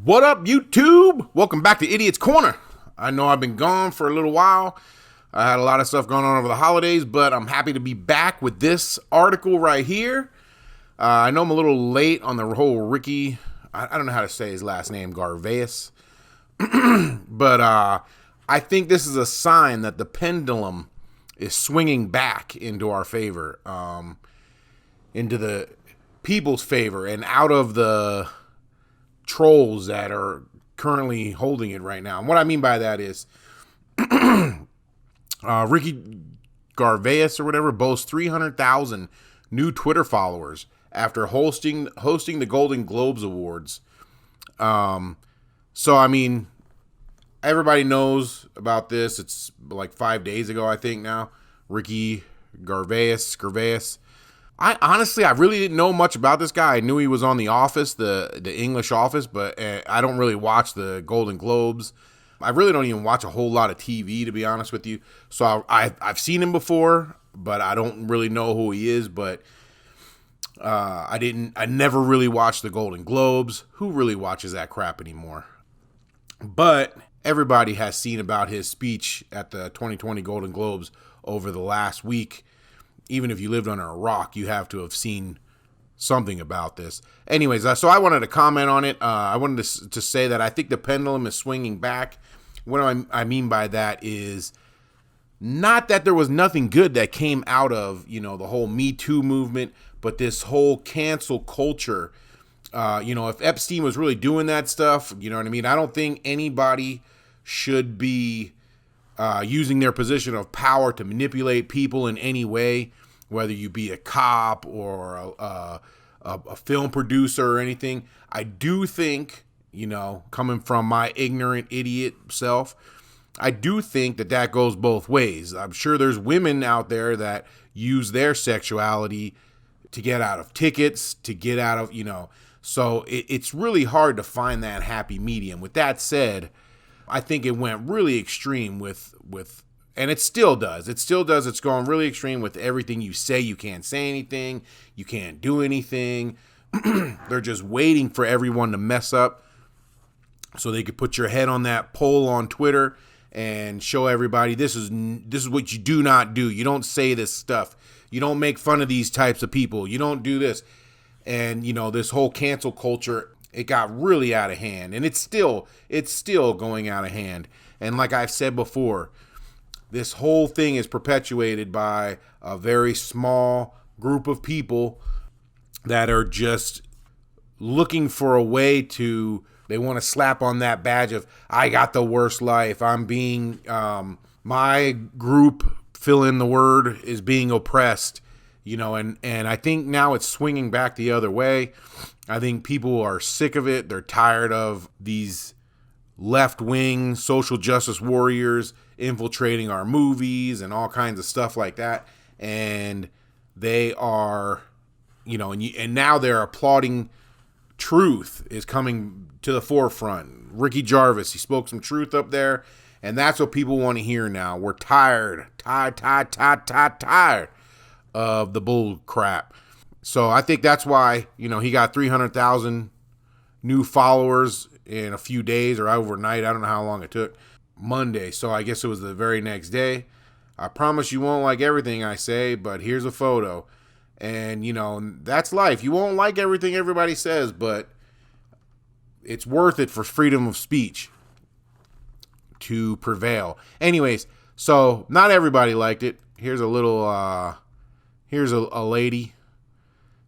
What up, YouTube? Welcome back to Idiot's Corner. I know I've been gone for a little while. I had a lot of stuff going on over the holidays, but I'm happy to be back with this article right here. I know I'm a little late on the whole Ricky, I don't know how to say his last name, Garveys. But I think this is a sign that the pendulum is swinging back into our favor, into the people's favor, and out of the trolls that are currently holding it right now. And what I mean by that is Ricky Gervais or whatever boasts 300,000 new Twitter followers after hosting the Golden Globes Awards. So I mean, everybody knows about this. It's like 5 days ago, I think now. Ricky Gervais. I really didn't know much about this guy. I knew he was on The Office, the English Office, but I don't really watch the Golden Globes. I really don't even watch a whole lot of TV, to be honest with you. So I've seen him before, but I don't really know who he is. But I never really watched the Golden Globes. Who really watches that crap anymore? But everybody has seen about his speech at the 2020 Golden Globes over the last week. Even if you lived under a rock, you have to have seen something about this. Anyways, so I wanted to comment on it. I wanted to say that I think the pendulum is swinging back. What I mean by that is not that there was nothing good that came out of, the whole Me Too movement, but this whole cancel culture. If Epstein was really doing that stuff, you know what I mean? I don't think anybody should be using their position of power to manipulate people in any way, whether you be a cop or a film producer or anything. I do think, coming from my ignorant idiot self, I do think that goes both ways. I'm sure there's women out there that use their sexuality to get out of tickets, to get out of, so it's really hard to find that happy medium. With that said, I think it went really extreme with, and it still does. It's going really extreme with everything you say. You can't say anything. You can't do anything. They're just waiting for everyone to mess up so they could put your head on that poll on Twitter and show everybody this is what you do not do. You don't say this stuff. You don't make fun of these types of people. You don't do this. And, this whole cancel culture, it got really out of hand, and it's still going out of hand. And like I've said before, this whole thing is perpetuated by a very small group of people that are just looking for a way they want to slap on that badge of, I got the worst life. I'm being, my group, fill in the word, is being oppressed, and I think now it's swinging back the other way. I think people are sick of it. They're tired of these left-wing social justice warriors infiltrating our movies and all kinds of stuff like that. And they are, and now they're applauding truth is coming to the forefront. Ricky Gervais, he spoke some truth up there, and that's what people want to hear now. We're tired of the bull crap. So I think that's why, he got 300,000 new followers in a few days or overnight. I don't know how long it took. Monday. So I guess it was the very next day. I promise you won't like everything I say, but here's a photo. And, that's life. You won't like everything everybody says, but it's worth it for freedom of speech to prevail. Anyways, so not everybody liked it. Here's a little, here's a lady.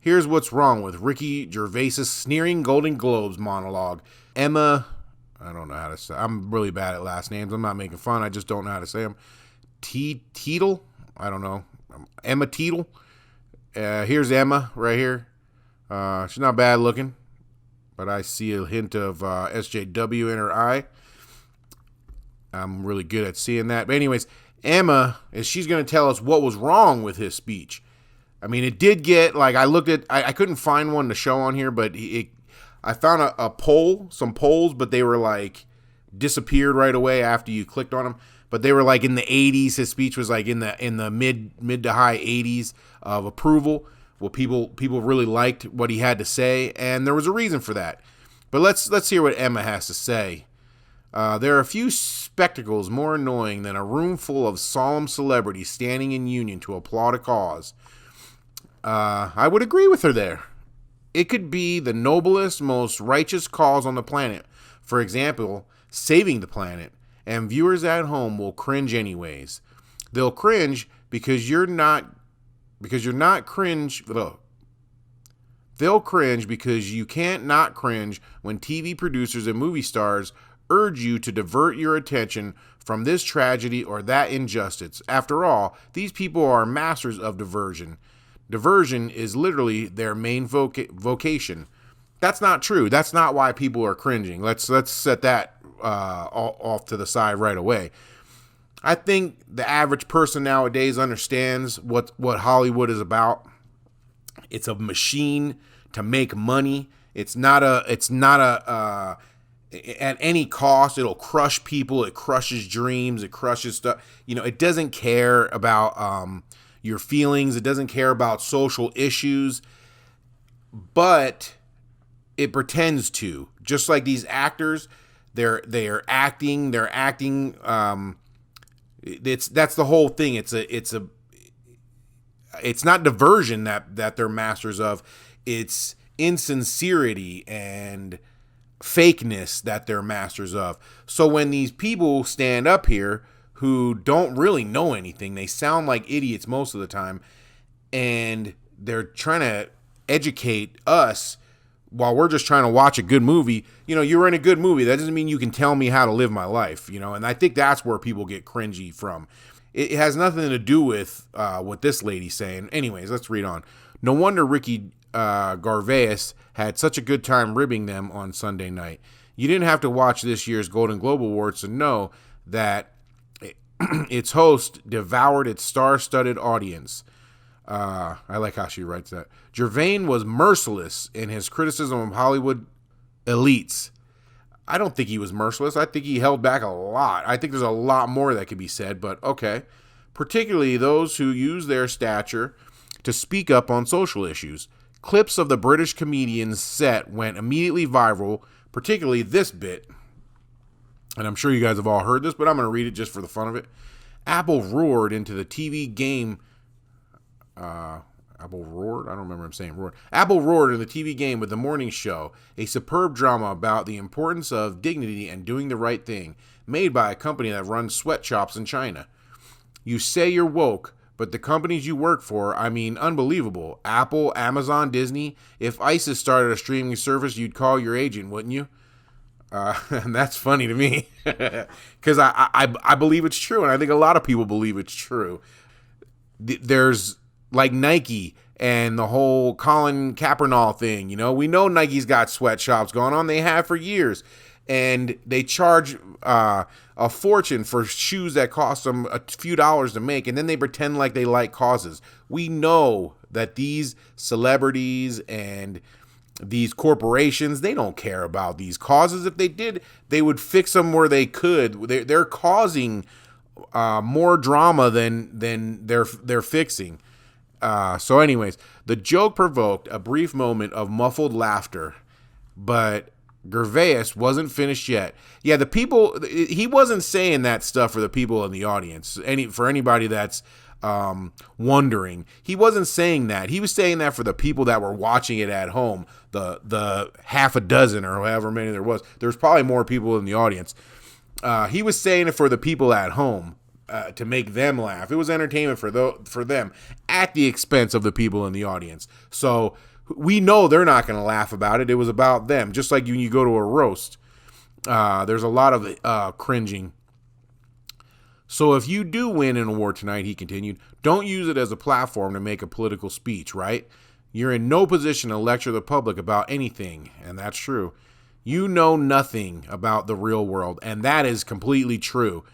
Here's what's wrong with Ricky Gervais' sneering Golden Globes monologue. Emma, I don't know how to say. I'm really bad at last names. I'm not making fun. I just don't know how to say them. Teetle? I don't know. Emma Teetle. Here's Emma right here. She's not bad looking, but I see a hint of SJW in her eye. I'm really good at seeing that. But anyways, Emma, she's going to tell us what was wrong with his speech. I mean, it did get, I couldn't find one to show on here, but I found some polls, but they were disappeared right away after you clicked on them. But they were in the 80s. His speech was in the mid to high 80s of approval. Well, people really liked what he had to say, and there was a reason for that. But let's hear what Emma has to say. There are a few spectacles more annoying than a room full of solemn celebrities standing in union to applaud a cause. I would agree with her there. It could be the noblest, most righteous cause on the planet. For example, saving the planet. And viewers at home will cringe anyways. They'll cringe because you're not cringe. They'll cringe because you can't not cringe when TV producers and movie stars urge you to divert your attention from this tragedy or that injustice. After all, these people are masters of diversion. Diversion is literally their main vocation. That's not true. That's not why people are cringing. Let's set that off to the side right away. I think the average person nowadays understands what Hollywood is about. It's a machine to make money. It's not a at any cost. It'll crush people. It crushes dreams. It crushes stuff. It doesn't care about your feelings. It doesn't care about social issues, but it pretends to. Just like these actors, they're acting. That's the whole thing. It's not diversion that they're masters of. It's insincerity and fakeness that they're masters of. So when these people stand up here who don't really know anything, they sound like idiots most of the time, and they're trying to educate us while we're just trying to watch a good movie. You're in a good movie. That doesn't mean you can tell me how to live my life, and I think that's where people get cringy from. It has nothing to do with what this lady's saying. Anyways, let's read on. No wonder Ricky Gervais had such a good time ribbing them on Sunday night. You didn't have to watch this year's Golden Globe Awards to know that its host devoured its star-studded audience. I like how she writes that. Gervais was merciless in his criticism of Hollywood elites. I don't think he was merciless. I think he held back a lot. I think there's a lot more that could be said, but okay. Particularly those who use their stature to speak up on social issues. Clips of the British comedian's set went immediately viral, particularly this bit. And I'm sure you guys have all heard this, but I'm going to read it just for the fun of it. Apple roared into the TV game. Apple roared? I don't remember him saying roared. Apple roared in the TV game with The Morning Show, a superb drama about the importance of dignity and doing the right thing, made by a company that runs sweatshops in China. You say you're woke, but the companies you work for, unbelievable. Apple, Amazon, Disney. If ISIS started a streaming service, you'd call your agent, wouldn't you? And that's funny to me because I believe it's true, and I think a lot of people believe it's true. There's like Nike and the whole Colin Kaepernick thing. We know Nike's got sweatshops going on. They have for years, and they charge a fortune for shoes that cost them a few dollars to make, and then they pretend like they like causes. We know that these celebrities and these corporations, they don't care about these causes. If they did, they would fix them where they could. They're causing more drama than they're fixing. So anyways, the joke provoked a brief moment of muffled laughter, but Gervais wasn't finished yet. Yeah, the people, he wasn't saying that stuff for the people in the audience. For anybody that's wondering, he wasn't saying that. He was saying that for the people that were watching it at home, the half a dozen or however many there was. There's probably more people in the audience. He was saying it for the people at home, to make them laugh. It was entertainment for them at the expense of the people in the audience. So we know they're not going to laugh about it. It was about them. Just like when you go to a roast, there's a lot of cringing. So if you do win an award tonight, he continued, don't use it as a platform to make a political speech, right? You're in no position to lecture the public about anything, and that's true. You know nothing about the real world, and that is completely true.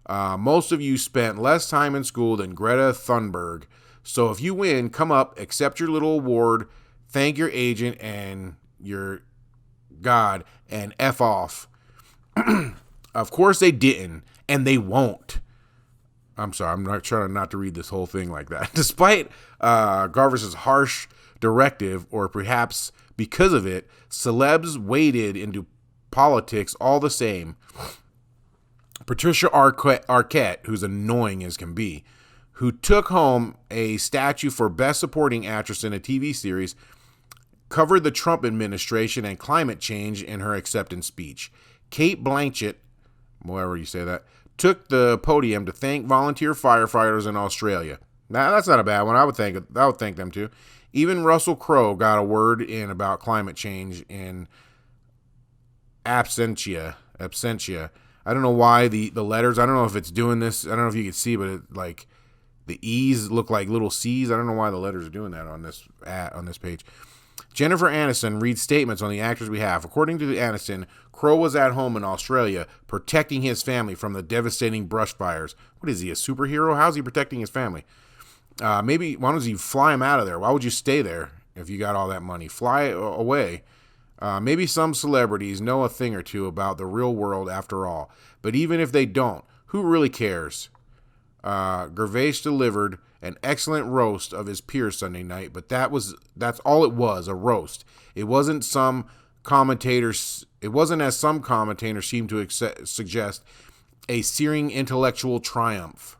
Most of you spent less time in school than Greta Thunberg. So if you win, come up, accept your little award, thank your agent and your God, and F off. Of course they didn't, and they won't. I'm sorry, I'm not trying not to read this whole thing like that. Despite Garveys' harsh directive, or perhaps because of it, celebs waded into politics all the same. Patricia Arquette, who's annoying as can be, who took home a statue for Best Supporting Actress in a TV series, covered the Trump administration and climate change in her acceptance speech. Kate Blanchett, however you say that, took the podium to thank volunteer firefighters in Australia. Now, that's not a bad one. I would thank them too. Even Russell Crowe got a word in about climate change in absentia. I don't know why the letters, I don't know if it's doing this. I don't know if you can see, but it, like, the E's look like little C's. I don't know why the letters are doing that on this page. Jennifer Aniston reads statements on the actor's behalf. According to Aniston, Crowe was at home in Australia protecting his family from the devastating brush fires. What is he, a superhero? How's he protecting his family? Maybe, why don't you fly him out of there? Why would you stay there if you got all that money? Fly away. Maybe some celebrities know a thing or two about the real world after all. But even if they don't, who really cares? Gervais delivered an excellent roast of his peers Sunday night, but that's all it was, a roast. It wasn't as some commentators seem to suggest, a searing intellectual triumph.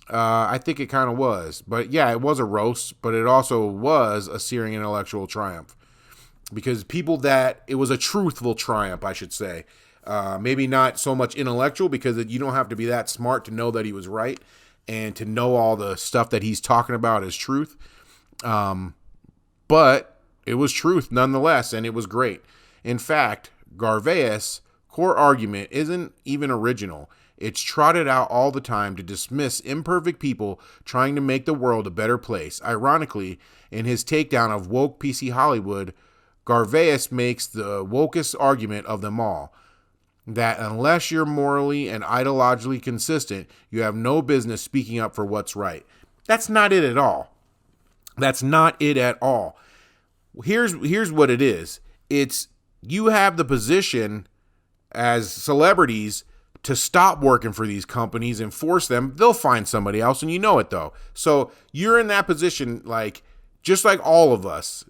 I think it kind of was. But yeah, it was a roast, but it also was a searing intellectual triumph. Because it was a truthful triumph, I should say. Maybe not so much intellectual, because you don't have to be that smart to know that he was right and to know all the stuff that he's talking about is truth. But it was truth nonetheless, and it was great. In fact, Garveys' core argument isn't even original. It's trotted out all the time to dismiss imperfect people trying to make the world a better place. Ironically, in his takedown of woke PC Hollywood, Garveys makes the wokest argument of them all, that unless you're morally and ideologically consistent, you have no business speaking up for what's right. That's not it at all. That's not it at all. Here's what it is. It's, you have the position as celebrities to stop working for these companies and force them. They'll find somebody else, and you know it though. So you're in that position, like, just like all of us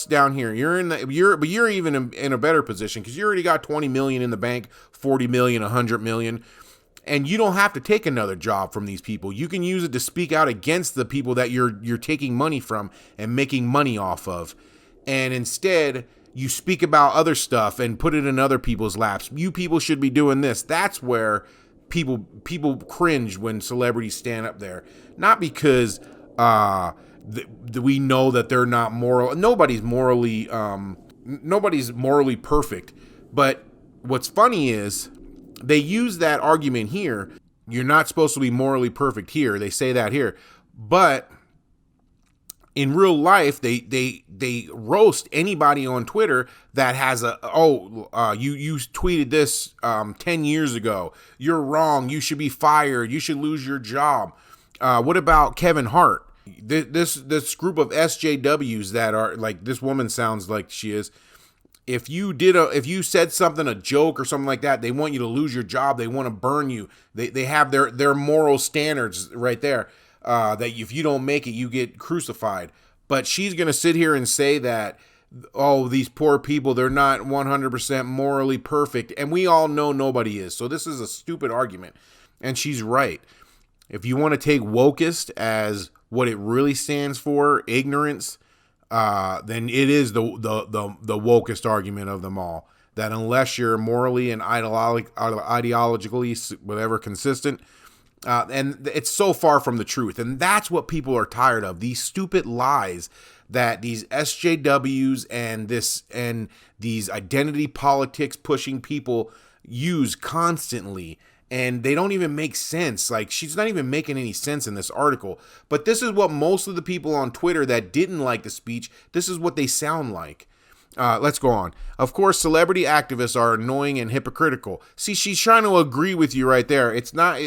down here. You're even in a better position because you already got 20 million in the bank, 40 million, 100 million, and you don't have to take another job from these people. You can use it to speak out against the people that you're taking money from and making money off of, and instead you speak about other stuff and put it in other people's laps. You people should be doing this. That's where people cringe when celebrities stand up there, not because we know that they're not moral. Nobody's morally perfect. But what's funny is they use that argument here. You're not supposed to be morally perfect here. They say that here. But in real life, they roast anybody on Twitter that has you tweeted this 10 years ago. You're wrong. You should be fired. You should lose your job. What about Kevin Hart? This group of SJWs that are like, this woman sounds like she is. If you said something, a joke or something like that, they want you to lose your job. They want to burn you. They have their moral standards right there. That if you don't make it, you get crucified. But she's going to sit here and say that, oh, these poor people, they're not 100% morally perfect. And we all know nobody is. So this is a stupid argument. And she's right. If you want to take wokest as what it really stands for, ignorance, then it is the wokest argument of them all. That unless you're morally and ideologically, whatever, consistent, and it's so far from the truth. And that's what people are tired of. These stupid lies that these SJWs and these identity politics pushing people use constantly. And they don't even make sense. Like, she's not even making any sense in this article. But this is what most of the people on Twitter that didn't like the speech, this is what they sound like. Let's go on. Of course, celebrity activists are annoying and hypocritical. See, she's trying to agree with you right there. It's not,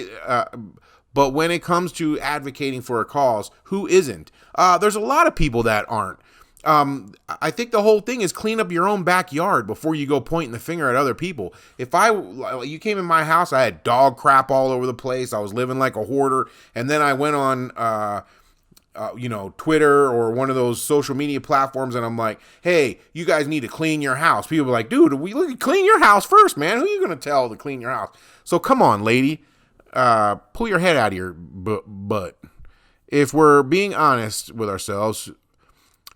but when it comes to advocating for a cause, who isn't? There's a lot of people that aren't. I think the whole thing is clean up your own backyard before you go pointing the finger at other people. If you came in my house, I had dog crap all over the place. I was living like a hoarder. And then I went on Twitter or one of those social media platforms, and I'm like, hey, you guys need to clean your house. People are like, dude, clean your house first, man. Who are you going to tell to clean your house? So come on, lady, pull your head out of your butt. If we're being honest with ourselves,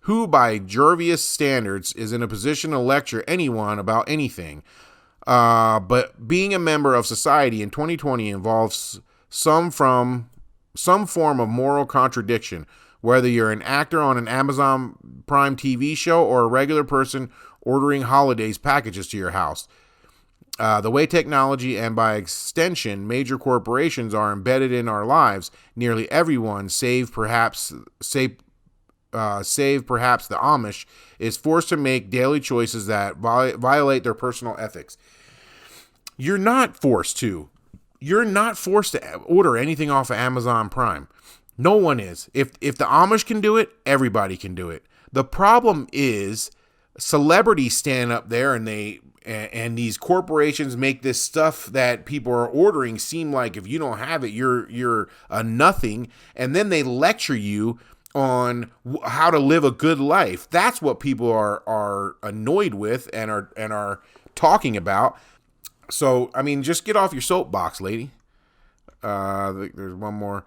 who by Gervais standards is in a position to lecture anyone about anything? But being a member of society in 2020 involves some form of moral contradiction, whether you're an actor on an Amazon Prime TV show or a regular person ordering holidays packages to your house. The way technology and by extension major corporations are embedded in our lives, nearly everyone, save perhaps the Amish, is forced to make daily choices that violate their personal ethics. You're not forced to. You're not forced to order anything off of Amazon Prime. No one is. If the Amish can do it, everybody can do it. The problem is celebrities stand up there and these corporations make this stuff that people are ordering seem like if you don't have it, you're a nothing, and then they lecture you on how to live a good life. That's what people are annoyed with and are talking about. So, I mean, just get off your soapbox, lady. There's one more.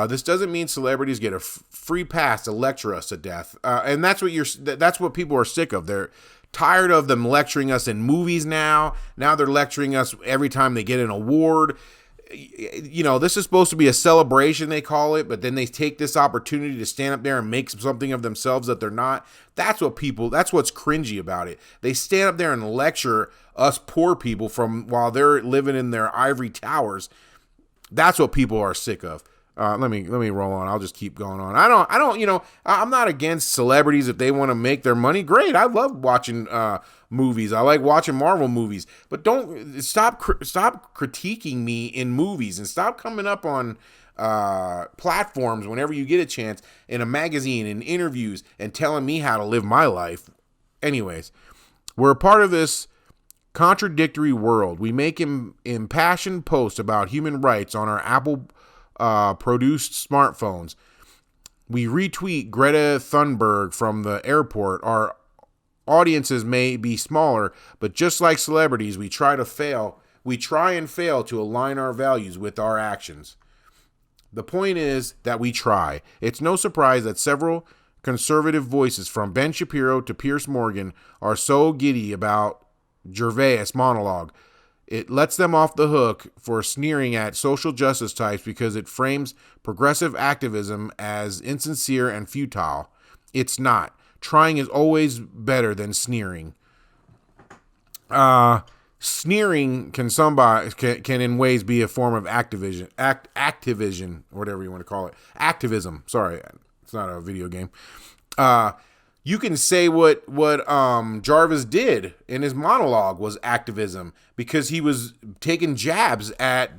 This doesn't mean celebrities get a free pass to lecture us to death. And that's what people are sick of. They're tired of them lecturing us in movies now. Now they're lecturing us every time they get an award. This is supposed to be a celebration, they call it, but then they take this opportunity to stand up there and make something of themselves that they're not. That's what's cringy about it. They stand up there and lecture us poor people while they're living in their ivory towers. That's what people are sick of. Let me roll on. I'll just keep going on. I'm not against celebrities if they want to make their money. Great. I love watching movies. I like watching Marvel movies, but don't stop critiquing me in movies and stop coming up on platforms whenever you get a chance in a magazine, in interviews, and telling me how to live my life. Anyways, we're a part of this contradictory world. We make impassioned posts about human rights on our Apple produced smartphones. We retweet Greta Thunberg from the airport. Our audiences may be smaller, but just like celebrities, we try and fail to align our values with our actions. The point is that we try. It's no surprise that several conservative voices from Ben Shapiro to Piers Morgan are so giddy about Gervais monologue. It lets them off the hook for sneering at social justice types because it frames progressive activism as insincere and futile. It's not. Trying is always better than sneering. Sneering can in ways be a form of activism, whatever you want to call it. Activism. Sorry, it's not a video game. You can say what Gervais did in his monologue was activism because he was taking jabs at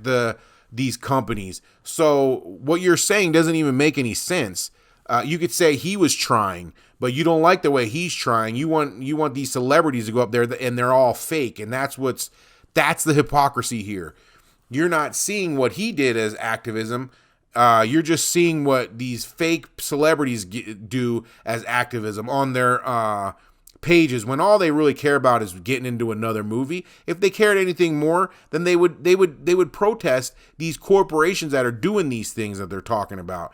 these companies. So what you're saying doesn't even make any sense. You could say he was trying, but you don't like the way he's trying. You want these celebrities to go up there and they're all fake, and that's the hypocrisy here. You're not seeing what he did as activism. You're just seeing what these fake celebrities do as activism on their pages when all they really care about is getting into another movie. If they cared anything more, then they would protest these corporations that are doing these things that they're talking about.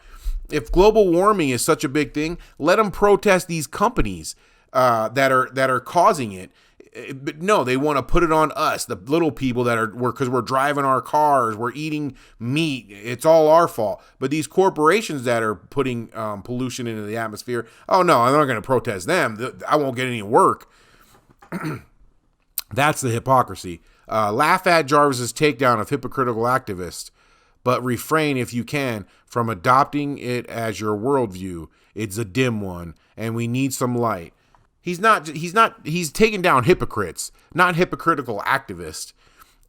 If global warming is such a big thing, let them protest these companies that are causing it. But no, they want to put it on us, the little people because we're driving our cars, we're eating meat. It's all our fault. But these corporations that are putting pollution into the atmosphere, oh no, I'm not going to protest them. I won't get any work. That's the hypocrisy. Laugh at Jarvis's takedown of hypocritical activists, but refrain if you can from adopting it as your worldview. It's a dim one, and we need some light. He's taking down hypocrites, not hypocritical activists,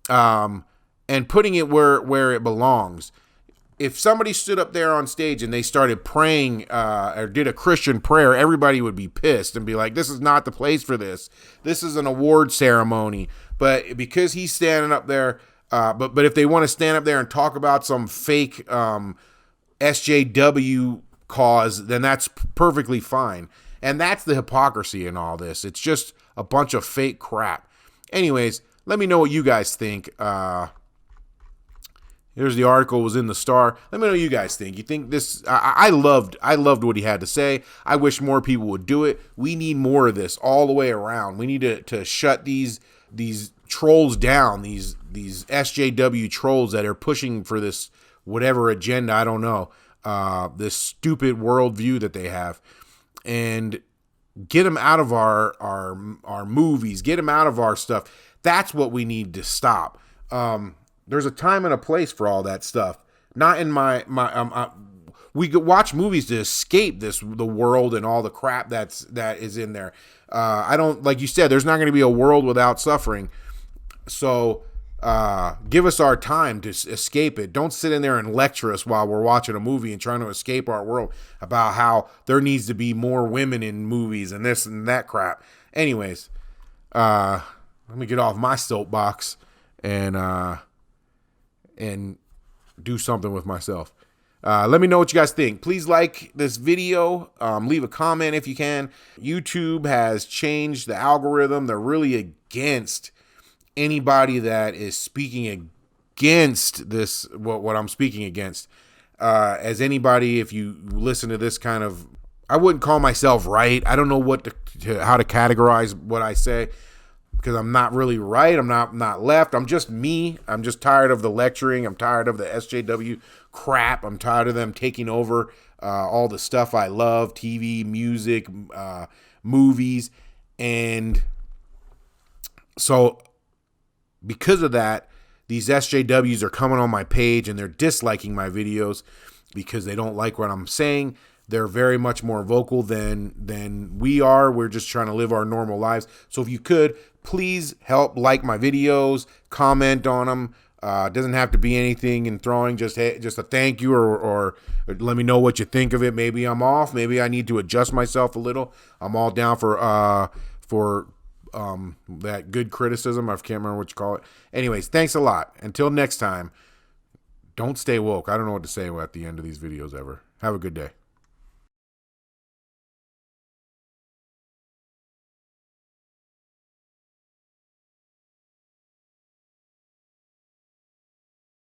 and putting it where it belongs. If somebody stood up there on stage and they started praying or did a Christian prayer, everybody would be pissed and be like, this is not the place for this. This is an award ceremony. But because he's standing up there, but if they want to stand up there and talk about some fake SJW cause, then that's perfectly fine. And that's the hypocrisy in all this. It's just a bunch of fake crap. Anyways, let me know what you guys think. Here's the article, was in the Star. Let me know what you guys think. You think this? I loved what he had to say. I wish more people would do it. We need more of this all the way around. We need to shut these trolls down. These SJW trolls that are pushing for this whatever agenda. I don't know. This stupid worldview that they have, and get them out of our movies. Get them out of our stuff. That's what we need to stop. There's a time and a place for all that stuff. Not in we could watch movies to escape the world and all the crap that is in there. I don't, like you said, there's not going to be a world without suffering. So give us our time to escape it. Don't sit in there and lecture us while we're watching a movie and trying to escape our world about how there needs to be more women in movies and this and that crap. Anyways, let me get off my soapbox and do something with myself. Let me know what you guys think. Please like this video. Leave a comment if you can. YouTube has changed the algorithm. They're really against anybody that is speaking against this, what I'm speaking against. As anybody, if you listen to this kind of, I wouldn't call myself right. I don't know how to categorize what I say, because I'm not really right. I'm not left. I'm just me. I'm just tired of the lecturing. I'm tired of the SJW crap. I'm tired of them taking over all the stuff I love, TV, music, movies. And so because of that, these SJWs are coming on my page and they're disliking my videos because they don't like what I'm saying. They're very much more vocal than we are. We're just trying to live our normal lives. So if you could, please help like my videos, comment on them. It doesn't have to be anything in throwing, just a thank you or let me know what you think of it. Maybe I'm off. Maybe I need to adjust myself a little. I'm all down for that good criticism. I can't remember what you call it. Anyways, thanks a lot. Until next time, don't stay woke. I don't know what to say at the end of these videos ever. Have a good day.